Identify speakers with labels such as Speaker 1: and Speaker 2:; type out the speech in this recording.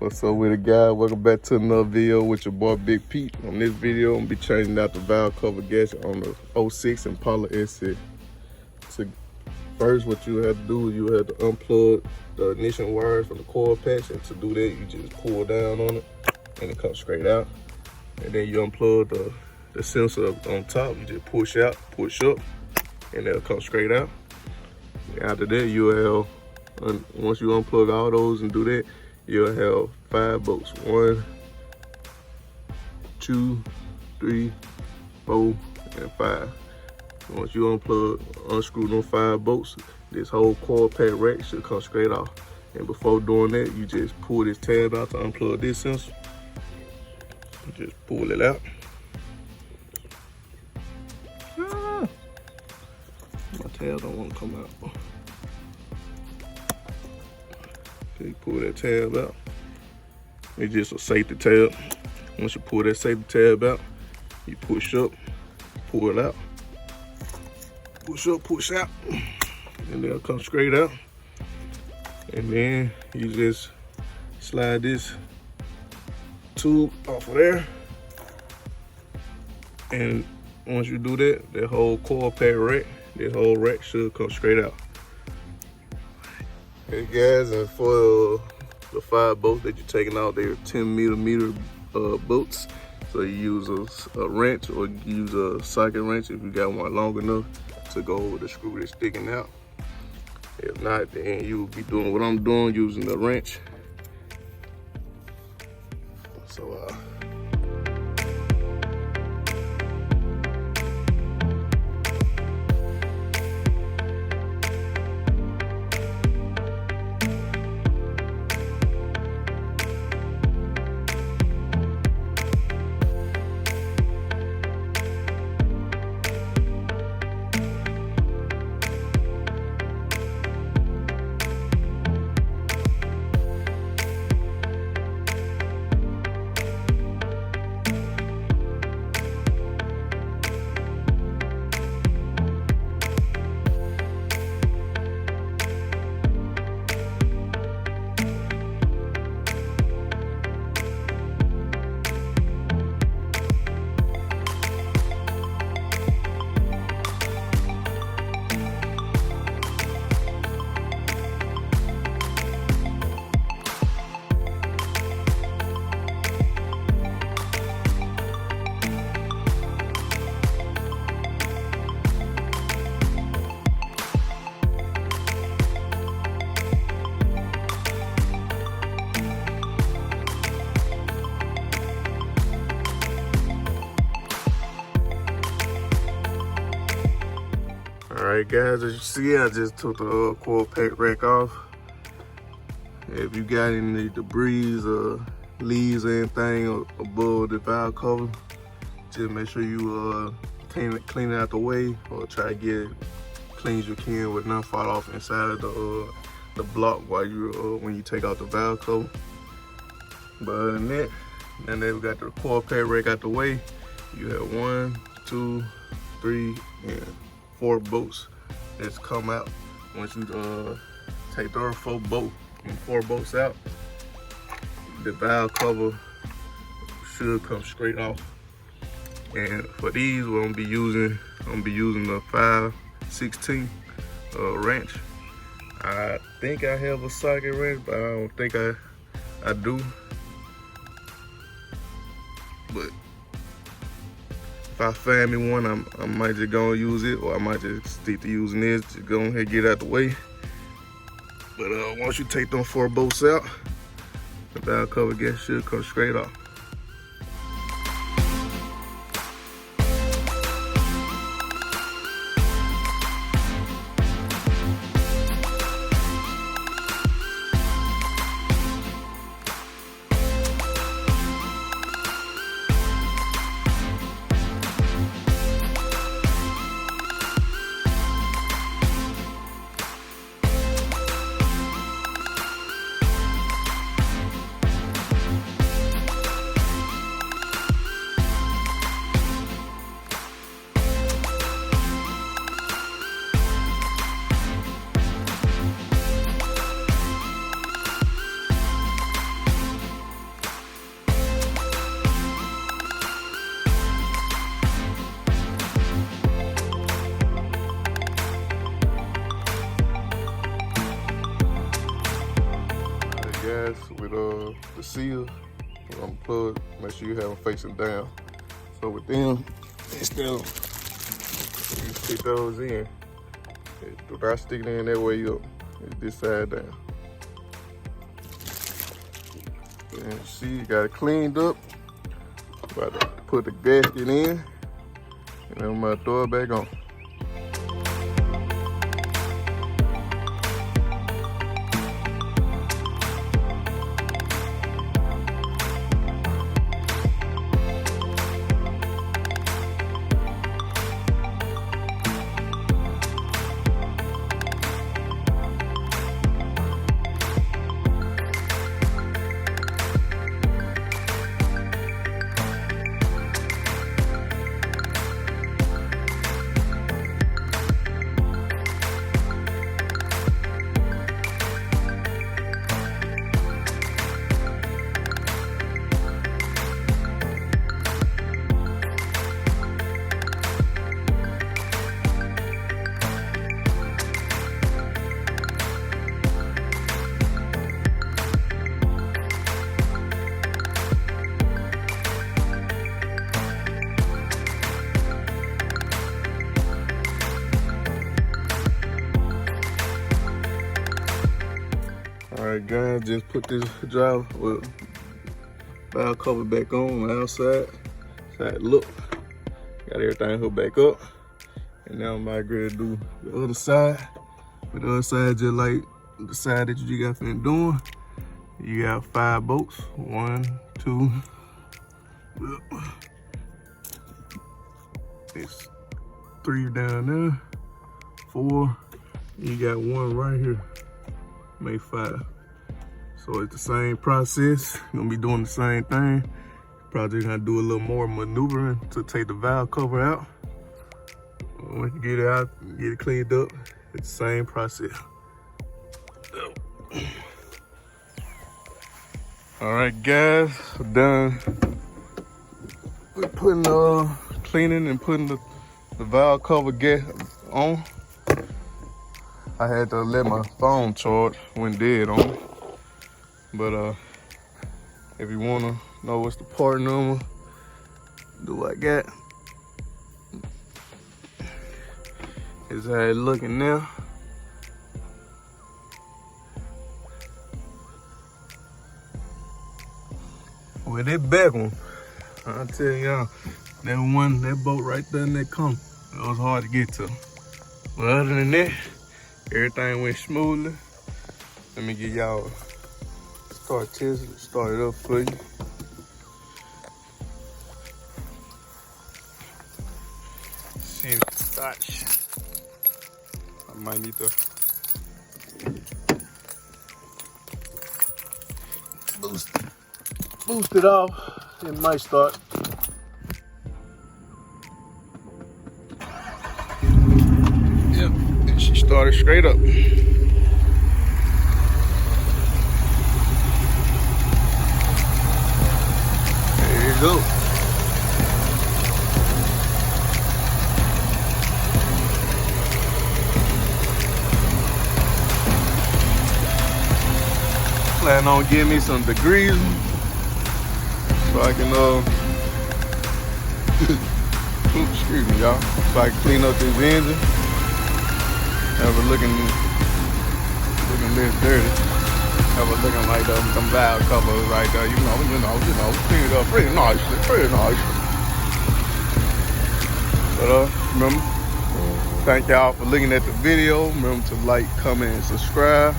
Speaker 1: What's up with it, guys? Welcome back to another video with your boy Big Pete. On this video, I'm gonna be changing out the valve cover gasket on the 06 Impala SS. So first, what you have to do is you have to unplug the ignition wires from the coil patch, and to do that, you just pull down on it, and it comes straight out. And then you unplug the sensor on top. You just push out, push up, and it'll come straight out. And after that, you have once you unplug all those and do that, you'll have 5 bolts. 1, 2, 3, 4, and 5. Once you unscrew those 5 bolts, this whole coil pad rack should come straight off. And before doing that, you just pull this tab out to unplug this sensor. You just pull it out. My tab don't want to come out. Okay, pull that tab out. It's just a safety tab. Once you pull that safety tab out, you push up, pull it out. Push up, push out, and they'll come straight out. And then you just slide this tube off of there. And once you do that, that whole coil pad rack, this whole rack should come straight out. Hey guys, and for the 5 bolts that you're taking out, they're 10 millimeter bolts. So you use a wrench, or you use a socket wrench if you got one long enough to go over the screw that's sticking out. If not, then you'll be doing what I'm doing, using the wrench. So alright guys, as you see, I just took the coil pack rack off. If you got any debris or leaves or anything above the valve cover, just make sure you clean it out the way, or try to get it clean as you can with none fall off inside of the block while you when you take out the valve cover. But other than that, now that we got the coil pack rack out the way, you have 1, 2, 3, and 4 bolts that's come out. Once you take the 4 bolts out, the valve cover should come straight off. And for these, what I'm gonna be using the 5/16 wrench. I think I have a socket wrench, but I don't think I do. But if I find me one, I might just go and use it, or I might just stick to using this. Just go ahead and get it out the way. But once you take them 4 bolts out, the valve cover gasket should come straight off. guys, with the seals. I'm gonna plug, make sure you have them facing down. So with them, instead of you stick those in, without sticking in that way up, it's this side down. And see, you got it cleaned up. About to put the gasket in, and then I'm gonna throw it back on. Alright guys, just put this valve cover back on the outside. Side look. Got everything hooked back up. And now I'm about ready to do the other side. But the other side, just like the side that you got finished doing, you got 5 bolts. 1, 2. It's 3 down there. 4. You got 1 right here. Make 5. So it's the same process. You're gonna be doing the same thing. Probably gonna do a little more maneuvering to take the valve cover out. Once you get it out, get it cleaned up, it's the same process. All right, guys, we're done. We're putting cleaning and putting the valve cover on. I had to let my phone charge when dead on. But if you wanna know what's the part number, do what I got. Is how it looking now. Well, that back one, I'll tell y'all, that boat right there in that come, it was hard to get to. But other than that, everything went smoothly. Let me get y'all start it up for you. See if it starts. I might need to boost it off. It might start. Yep, and she started straight up. Go. Plan on getting me some degrees so I can excuse me y'all, so I can clean up this engine. Have it looking this dirty. Have it looking like them valve covers right there, you know, clean it up pretty nicely. But remember, thank y'all for looking at the video. Remember to like, comment, and subscribe.